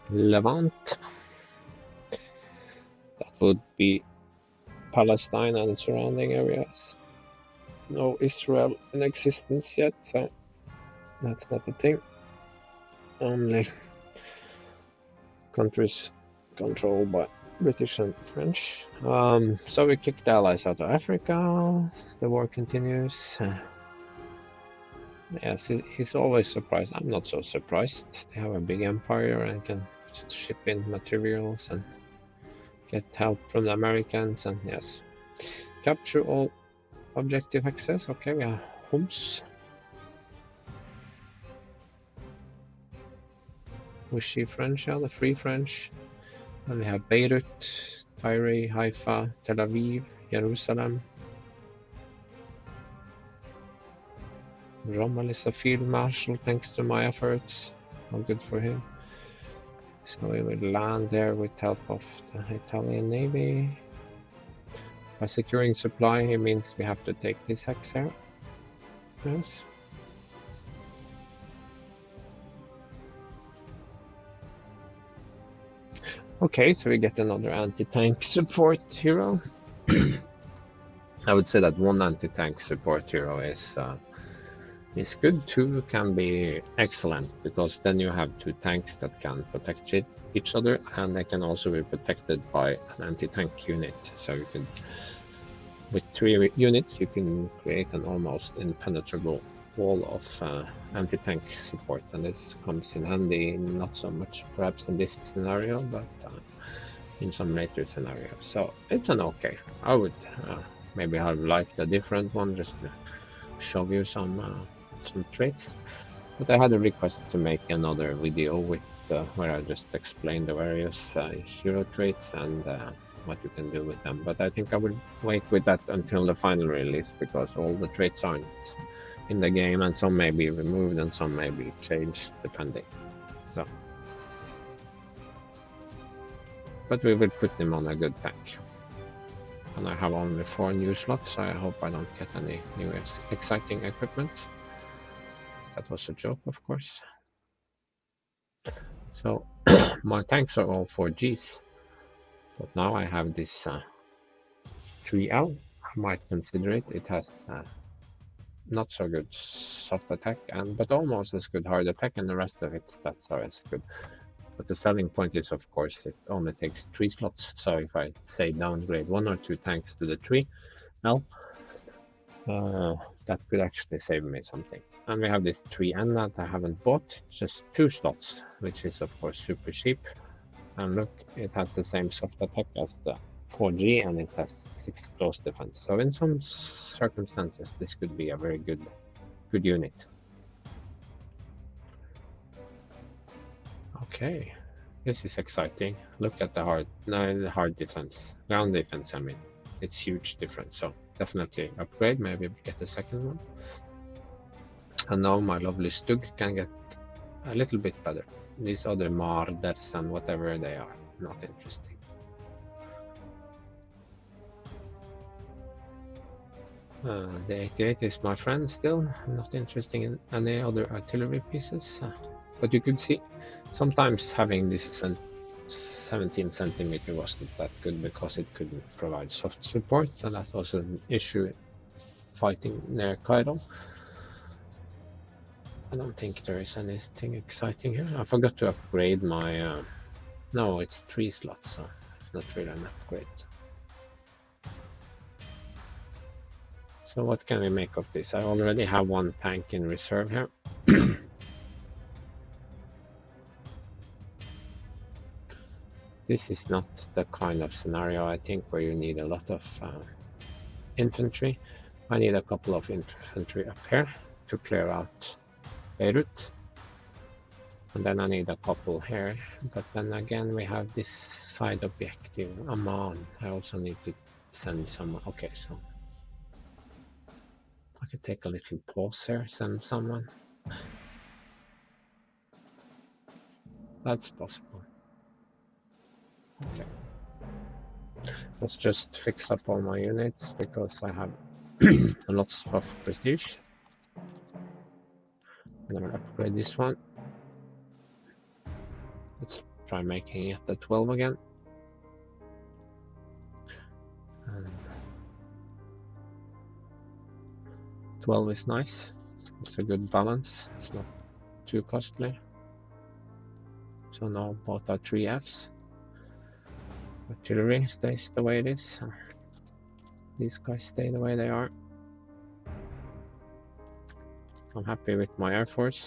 Levant. That would be Palestine and surrounding areas. No Israel in existence yet, so that's not a thing. Only countries controlled by British and French. So we kicked the Allies out of Africa. The war continues. Yes, he's always surprised. I'm not so surprised. They have a big empire and can just ship in materials and get help from the Americans. And yes, capture all objective access. Okay, we have Homs. Wishy French, yeah, the Free French. And we have Beirut, Tyre, Haifa, Tel Aviv, Jerusalem. Rommel is a field marshal thanks to my efforts. How good for him. So we will land there with help of the Italian Navy. By securing supply, it means we have to take this hex here. Yes. Okay, so we get another anti-tank support hero. I would say that one anti-tank support hero is good. Two can be excellent because then you have two tanks that can protect each other, and they can also be protected by an anti-tank unit. So you can, with 3 units, you can create an almost impenetrable wall of anti-tank support, and this comes in handy not so much perhaps in this scenario, but in some later scenarios. So it's an okay. I would maybe have liked a different one just to show you some traits. But I had a request to make another video with where I just explain the various hero traits and what you can do with them. But I think I will wait with that until the final release because all the traits aren't in the game, and some may be removed and some may be changed depending. So, but we will put them on a good tank. And I have only 4 new slots, so I hope I don't get any new exciting equipment. That was a joke, of course. So my tanks are all 4Gs, but now I have this 3L. I might consider it. It has not so good soft attack, but almost as good hard attack, and the rest of it that's always good. But the selling point is, of course, it only takes 3 slots. So if I say downgrade 1 or 2 tanks to the 3L, that could actually save me something. And we have this 3N that I haven't bought, just 2 slots, which is of course super cheap. And look, it has the same soft attack as the 4G, and it has 6 close defense. So in some circumstances, this could be a very good unit. Okay, this is exciting. Look at the hard defense, ground defense. I mean, it's huge difference. So definitely upgrade. Maybe get the second one. And now my lovely Stug can get a little bit better. These other Marders and whatever they are, not interesting. The 88 is my friend still, not interested in any other artillery pieces. But you could see, sometimes having this 17 centimeter wasn't that good because it couldn't provide soft support, and that was an issue fighting near Cairo. I don't think there is anything exciting here. I forgot to upgrade my... no, it's 3 slots, so it's not really an upgrade. So what can we make of this? I already have 1 tank in reserve here. This is not the kind of scenario, I think, where you need a lot of infantry. I need a couple of infantry up here to clear out Beirut. And then I need a couple here. But then again, we have this side objective, Amman. I also need to send some... Okay, so... I could take a little pause here, send someone. That's possible. Okay. Let's just fix up all my units because I have lots of prestige. And I will upgrade this one. Let's try making it at 12 again. And 12 is nice. It's a good balance. It's not too costly. So now both are 3Fs. Artillery stays the way it is. These guys stay the way they are. I'm happy with my Air Force.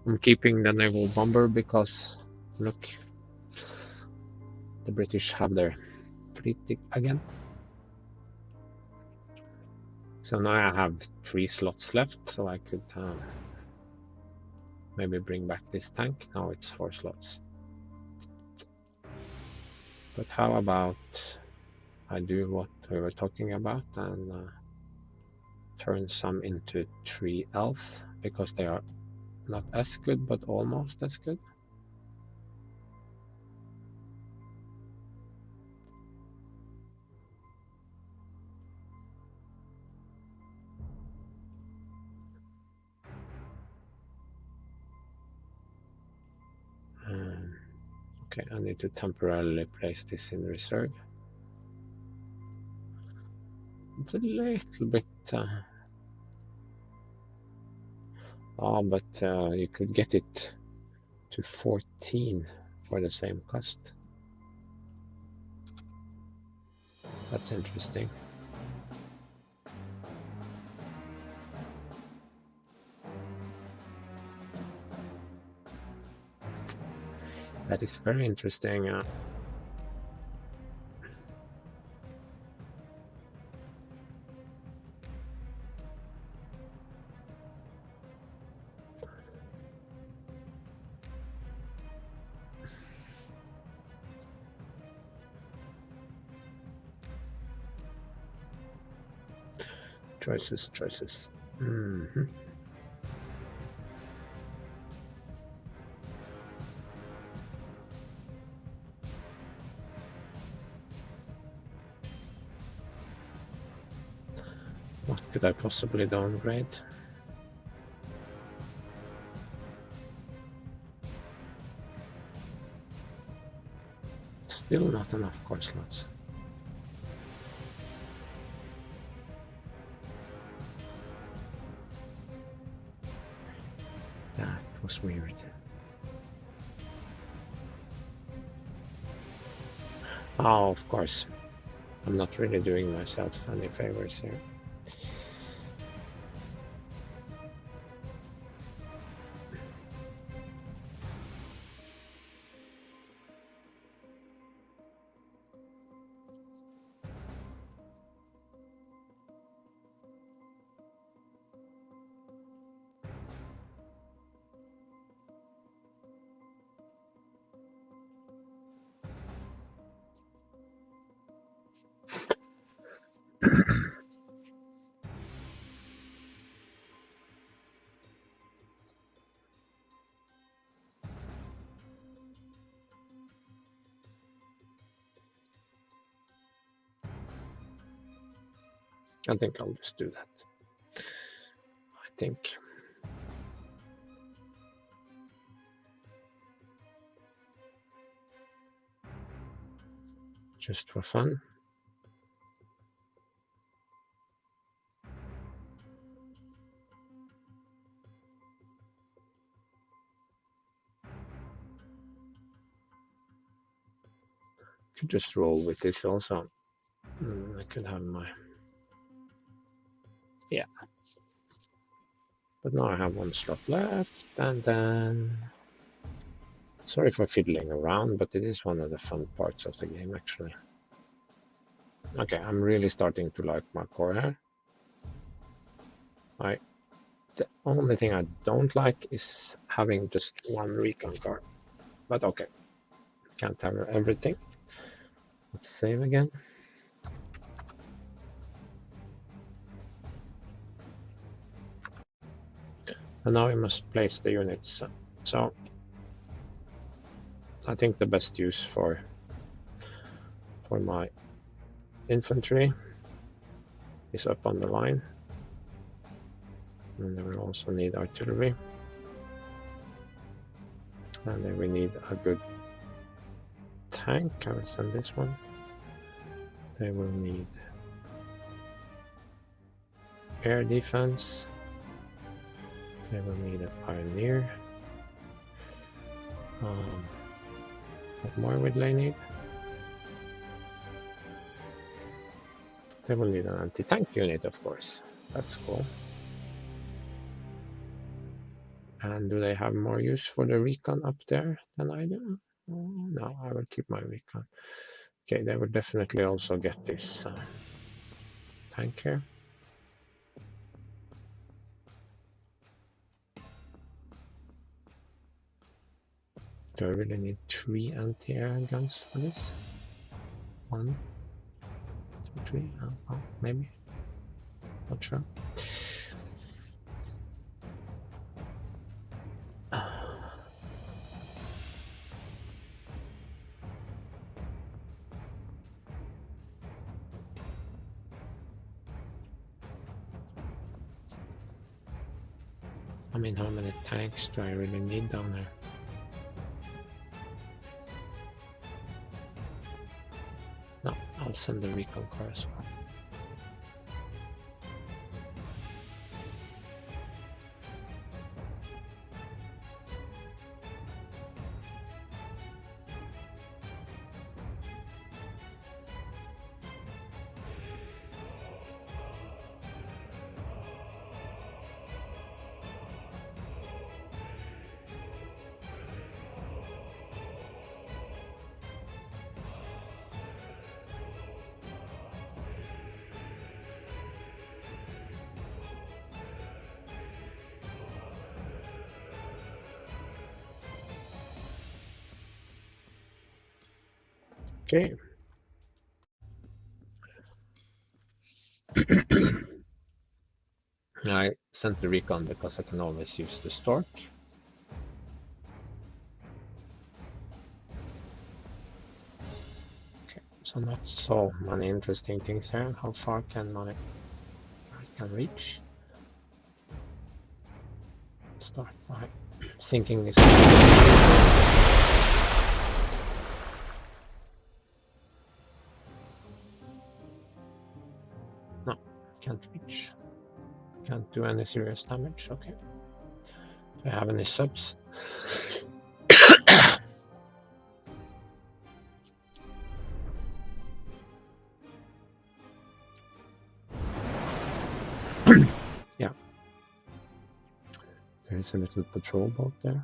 I'm keeping the naval bomber because, look, the British have their fleet again. So now I have 3 slots left, so I could maybe bring back this tank. Now it's 4 slots. But how about I do what we were talking about and turn some into 3Ls, because they are not as good but almost as good. Okay, I need to temporarily place this in reserve. It's a little bit but you could get it to 14 for the same cost. That's interesting. That is very interesting. Choices. What could I possibly downgrade? Still not enough core slots. That was weird. Oh, of course. I'm not really doing myself any favors here. I think I'll just do that. I think. Just for fun. Could just roll with this also. I could have my... Yeah. But now I have 1 slot left, and then... Sorry for fiddling around, but it is one of the fun parts of the game, actually. Okay, I'm really starting to like my core here. The only thing I don't like is having just 1 recon card. But okay, can't have everything. Let's save again. And now we must place the units. So I think the best use for my infantry is up on the line. And then we also need artillery. And then we need a good tank. I will send this one. They will need air defense. They will need a pioneer. What more would they need? They will need an anti-tank unit, of course. That's cool. And do they have more use for the recon up there than I do? No, I will keep my recon. Okay, they will definitely also get this tank here. Do I really need 3 anti-air guns for this? 1, 2, 3, oh, maybe. Not sure. I mean, how many tanks do I really need down there? No, I'll send the recon car as well. Okay. I sent the recon because I can always use the stork. Okay, so not so many interesting things here. How far can I can reach? Start by sinking this. No, can't reach. Can't do any serious damage. Okay. Do I have any subs? Yeah. There is a little patrol boat there,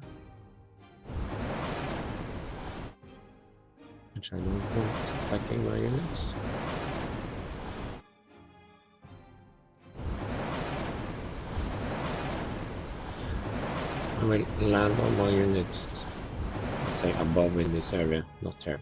which I don't want attacking my units. I will land all my units, let's say, above in this area, not here.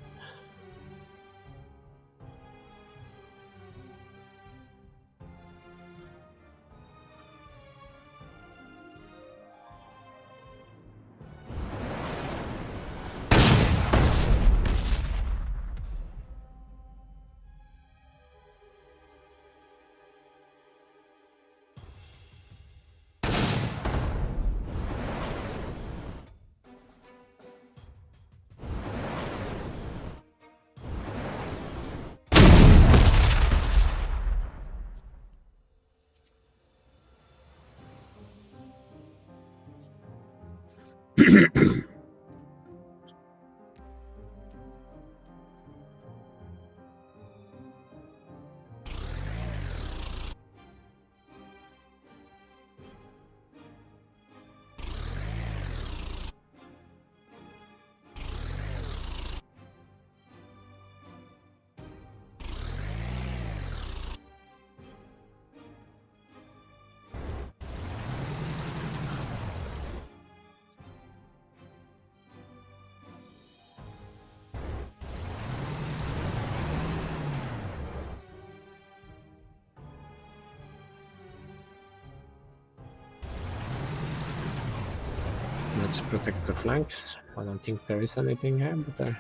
Let's protect the flanks. I don't think there is anything here, but there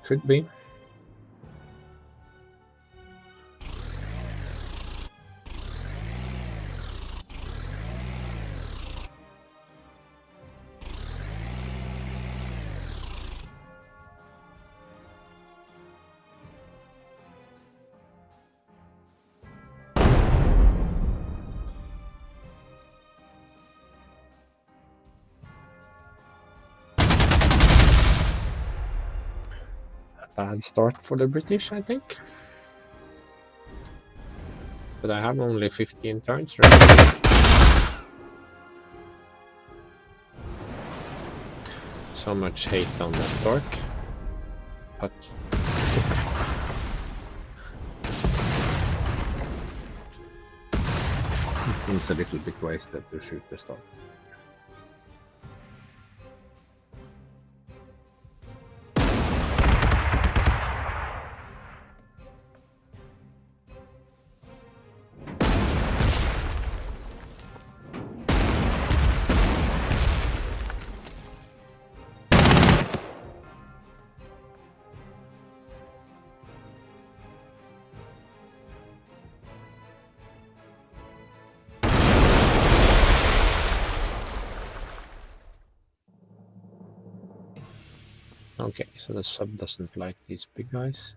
could be. bad start for the British, I think. But I have only 15 turns right? So much hate on the Stork. But it seems a little bit wasted to shoot the Stork. Okay, so the sub doesn't like these big guys.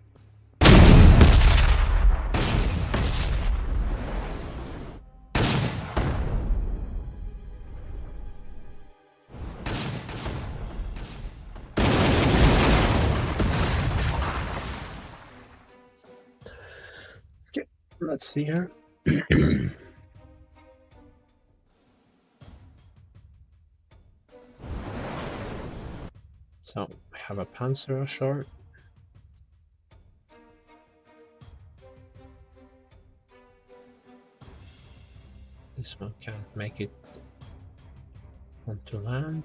Okay, let's see here. So, I have a Panzer ashore. This one can't make it onto land.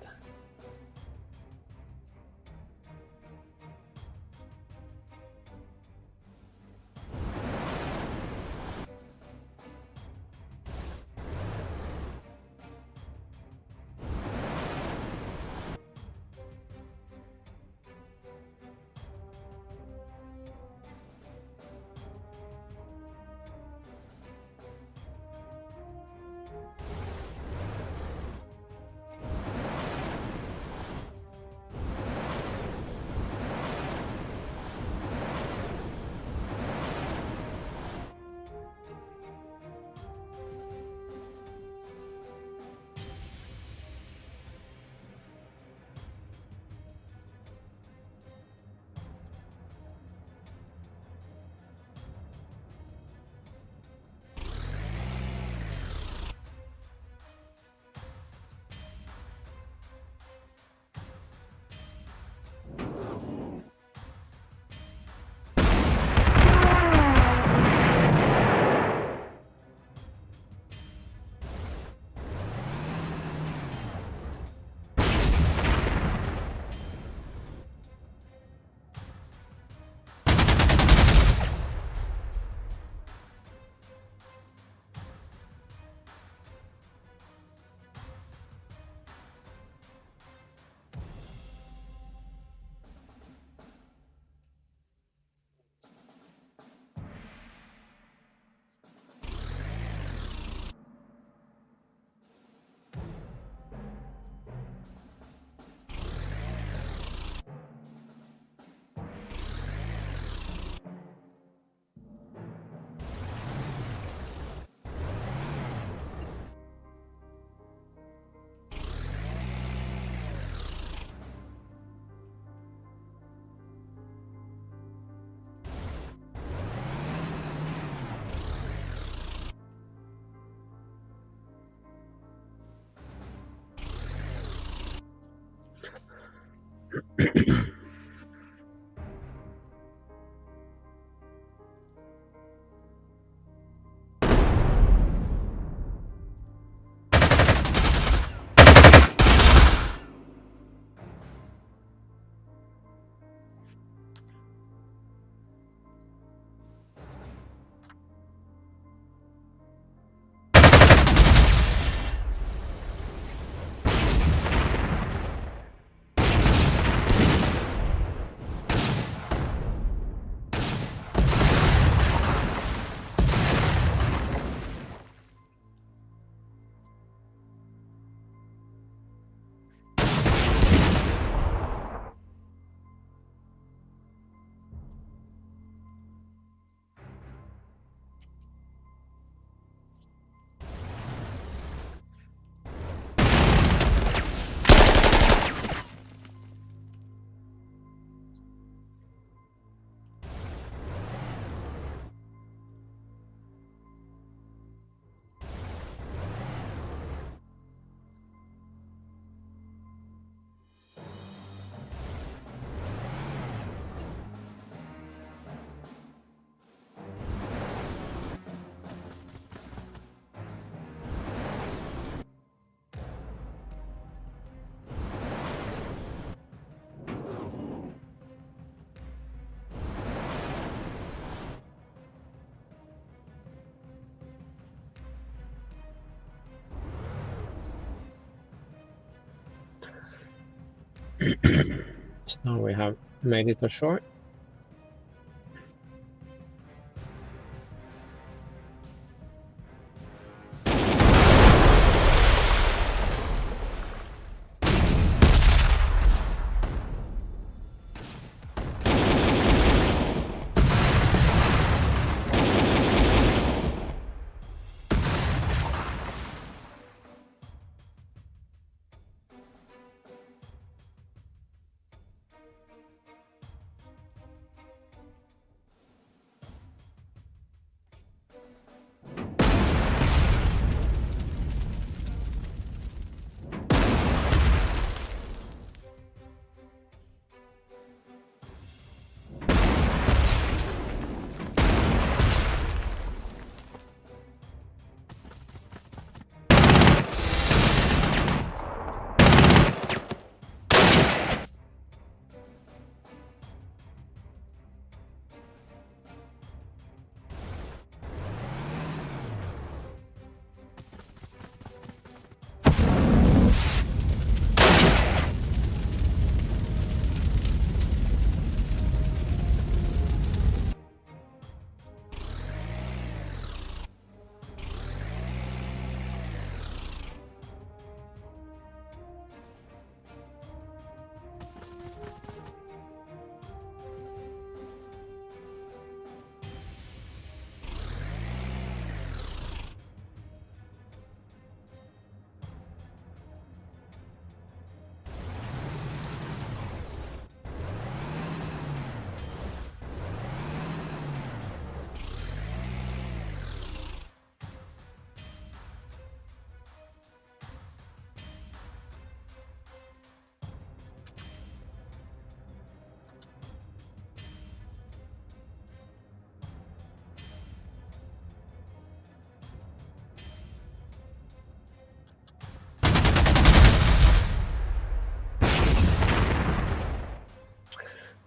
So now we have made it ashore.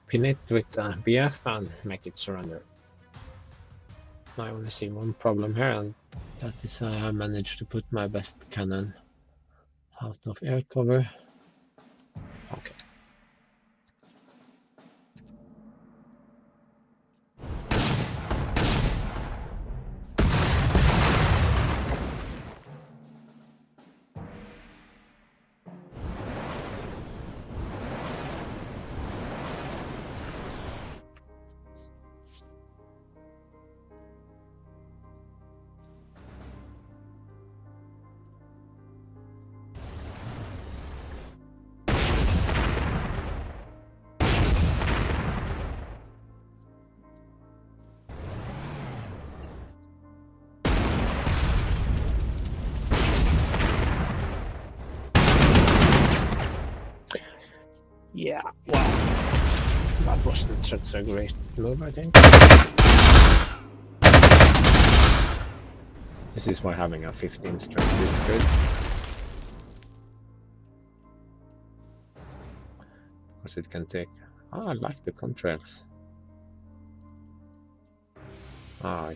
Pin it with BF and make it surrender. I only see one problem here, and that is I have managed to put my best cannon out of air cover. Okay. Yeah, well, that wasn't such a great move, I think. This is why having a 15 strength is good. Because it can take... Oh, I like the contrails. Ah,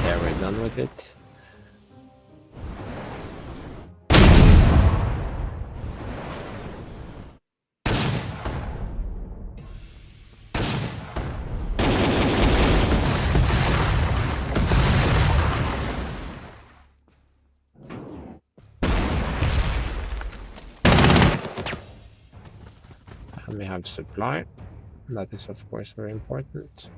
there, we're done with it. And we have supply. That is of course very important.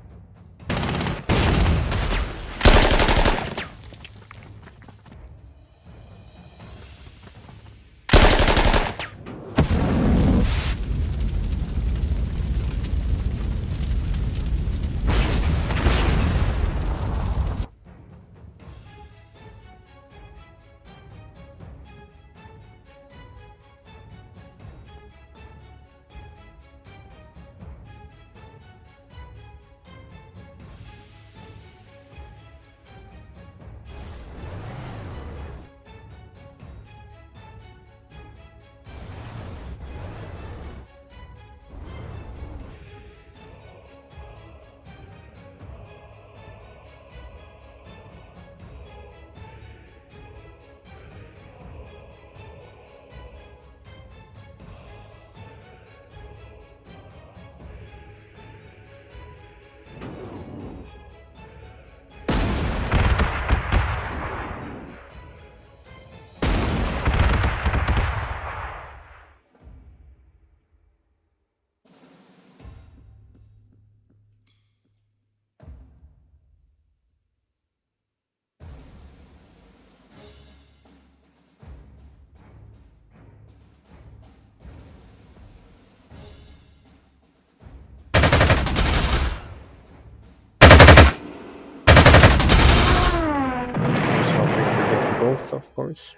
both, of course.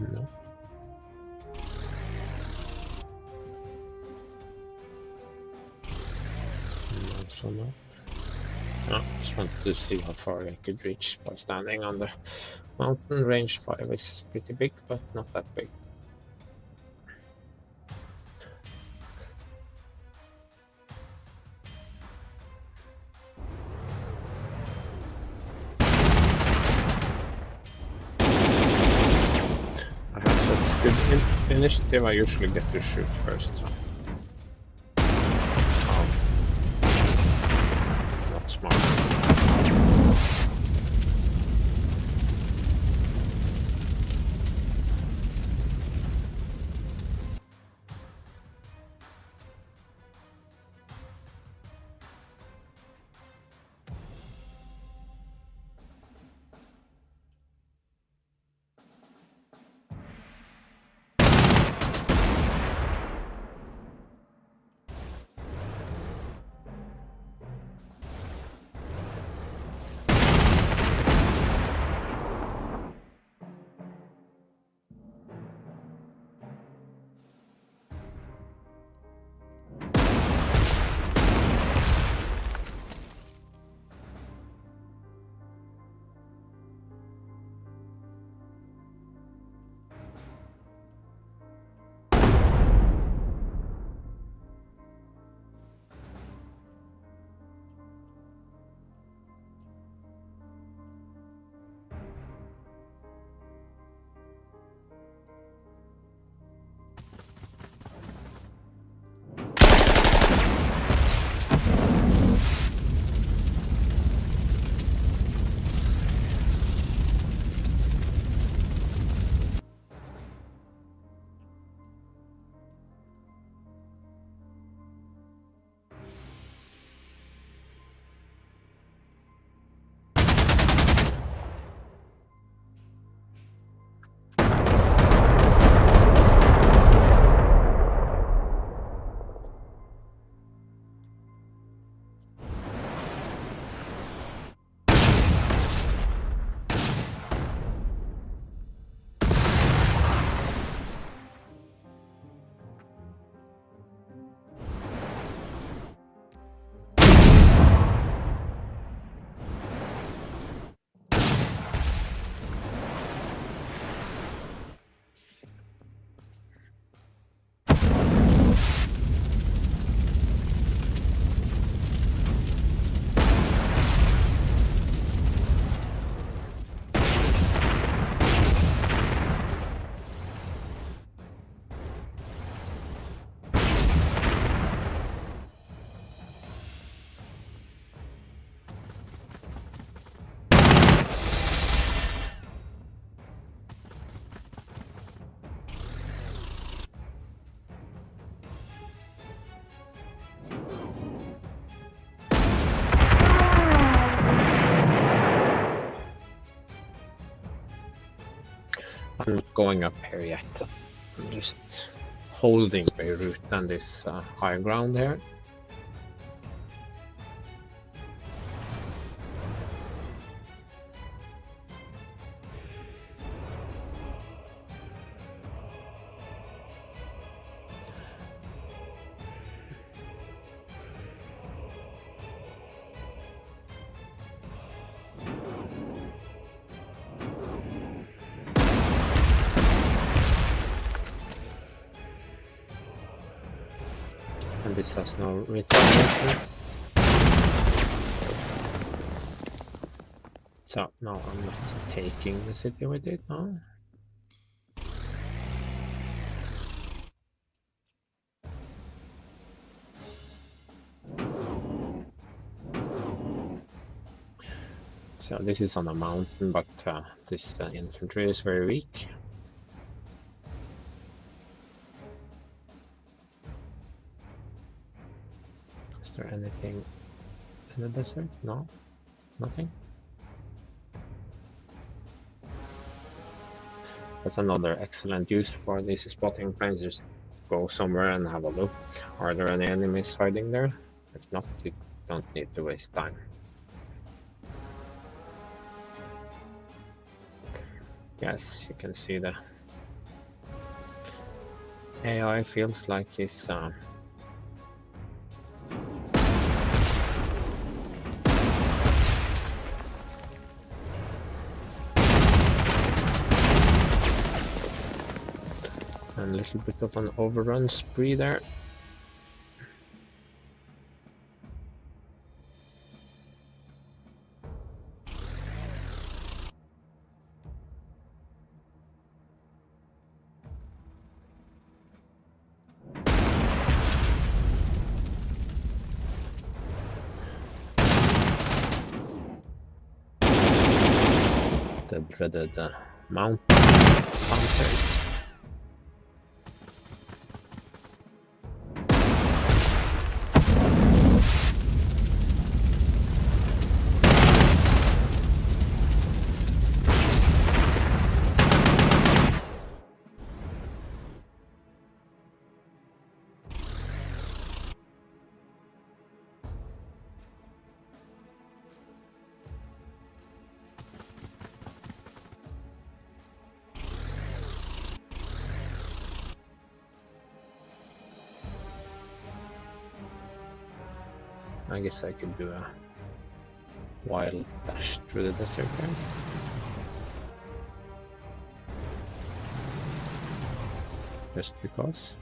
No. Also not. No, just wanted to see how far I could reach by standing on the mountain. Range 5 is pretty big, but not that big. Good initiative, I usually get to shoot first. So. Not smart. I'm not going up here yet. I'm just holding Beirut and this high ground here. And this has no retaliation. So, no, I'm not taking the city with it now. So this is on a mountain, but this infantry is very weak. Is there anything in the desert? No? Nothing? That's another excellent use for these spotting planes. Just go somewhere and have a look. Are there any enemies hiding there? If not, you don't need to waste time. Yes, you can see the AI feels like it's a little bit of an overrun spree there. The dreaded mountain Panzers. I guess I could do a wild dash through the desert there. Just because.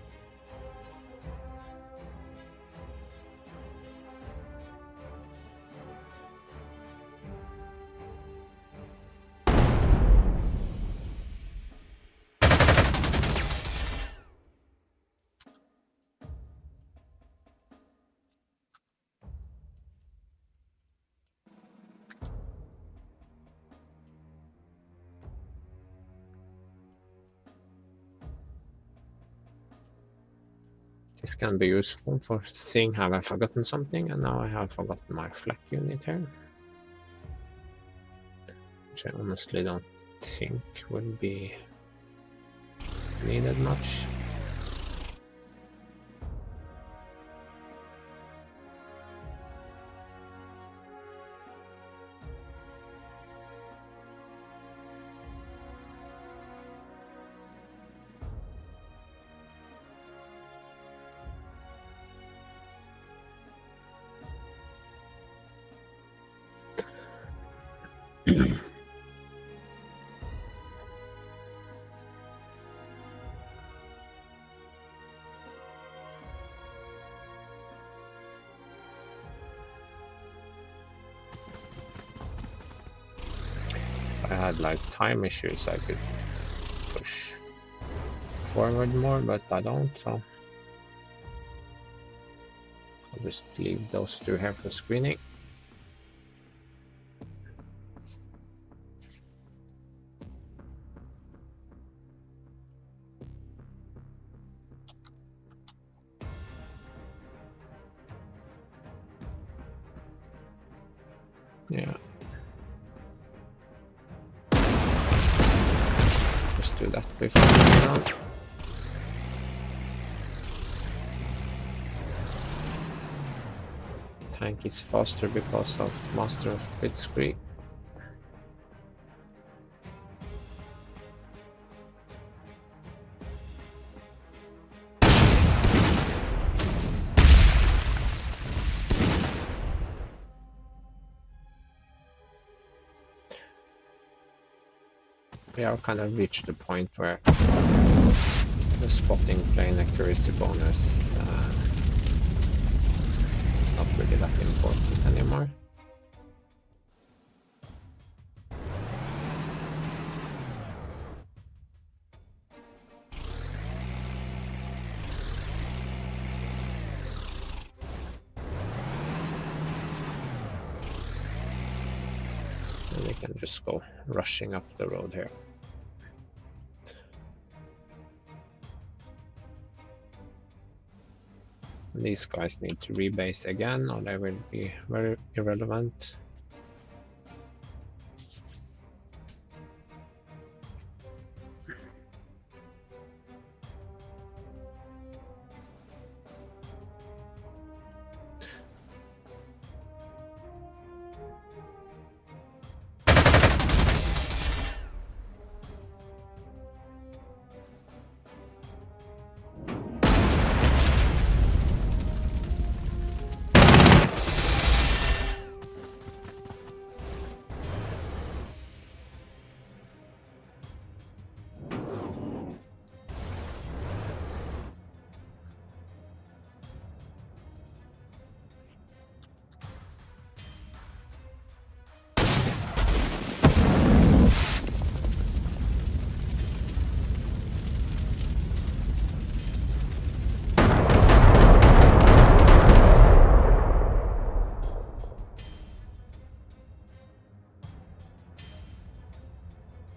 This can be useful for seeing have I forgotten something, and now I have forgotten my flak unit here. Which I honestly don't think will be needed much. If I had like time issues, I could push forward more, but I don't, so I'll just leave those two here for screening. Yeah. Just do that before moving on. Tank is faster because of Master of Blitzkrieg. We have kind of reached the point where the spotting plane accuracy bonus really that important anymore. And we can just go rushing up the road here. These guys need to rebase again, or they will be very irrelevant.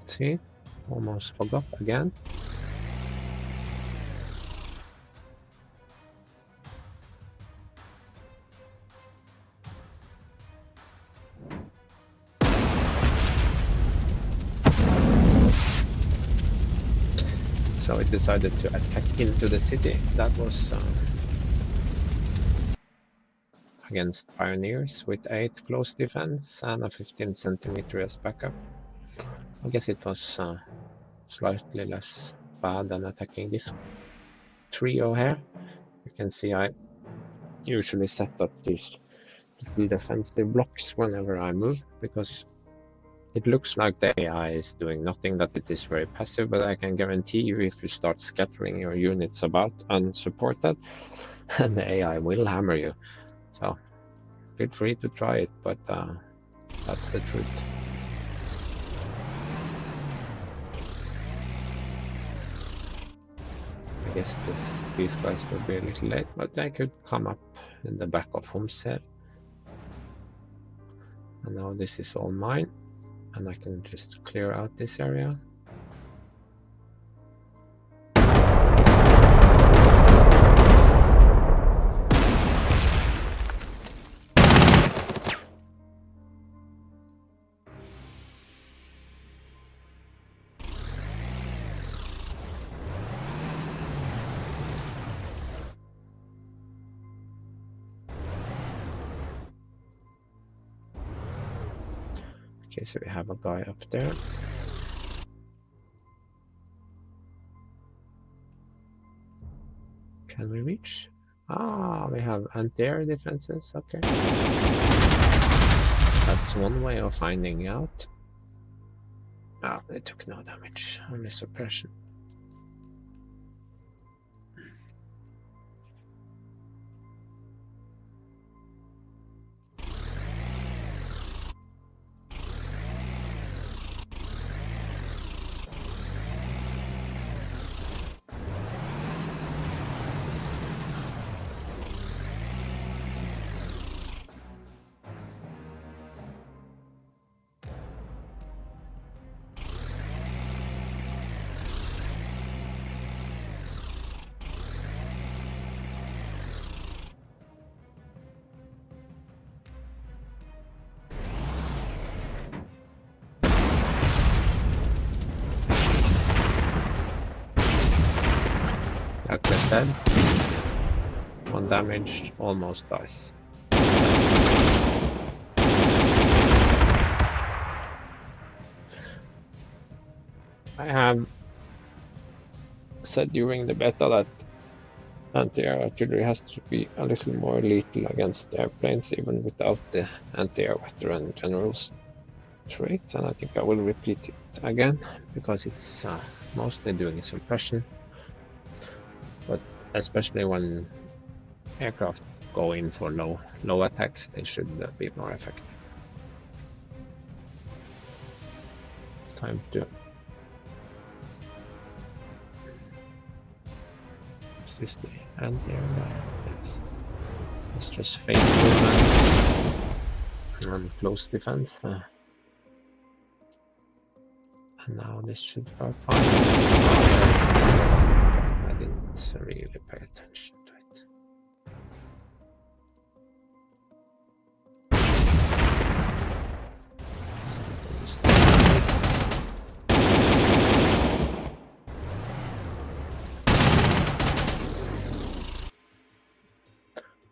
See, almost forgot again. So it decided to attack into the city. That was against pioneers with 8 close defense and a 15 centimeter as backup. I guess it was slightly less bad than attacking this trio here. You can see I usually set up these little defensive blocks whenever I move, because it looks like the AI is doing nothing, that it is very passive, but I can guarantee you if you start scattering your units about unsupported, then the AI will hammer you. So feel free to try it, but that's the truth. I guess these guys will be a little late, but they could come up in the back of Homestead. And now this is all mine, and I can just clear out this area. Okay, so we have a guy up there. Can we reach? Ah, we have anti-air defenses, okay. That's one way of finding out. Ah, they took no damage, only suppression. Like dead. 1 damage, almost dies. I have said during the beta that anti-air artillery has to be a little more lethal against airplanes, even without the anti-air veteran general's trait, and I think I will repeat it again, because it's mostly doing suppression. But especially when aircraft go in for low attacks, they should be more effective. Time to assist the anti-air guy. Yes. Let's just face movement and close defense. And now this should work fine. I didn't really pay attention to it.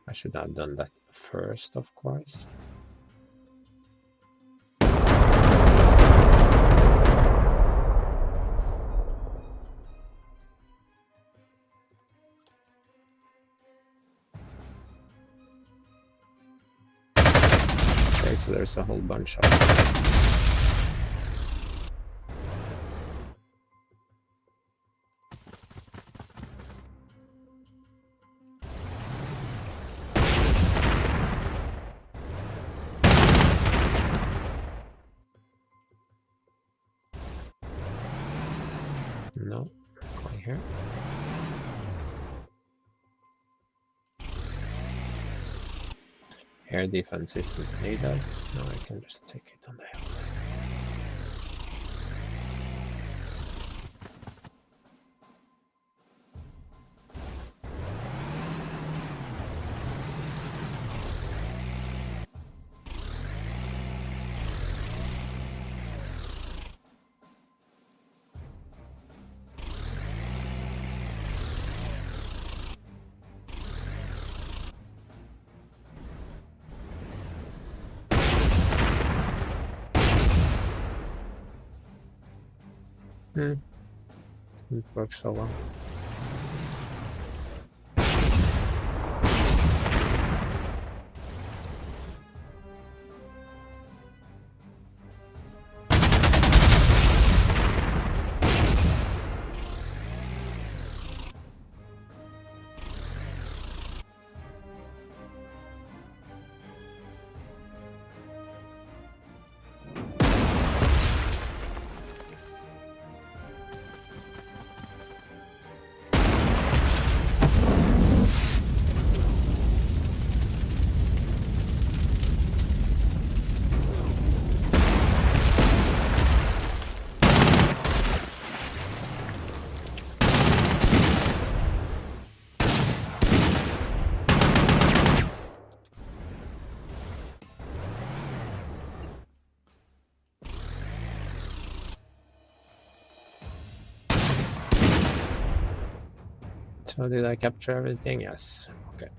I should have done that first, of course. Okay, so there's a whole bunch of no, going here. Air defense isn't needed. Now I can just take it on the hill. It works so well. So did I capture everything? Yes. Okay.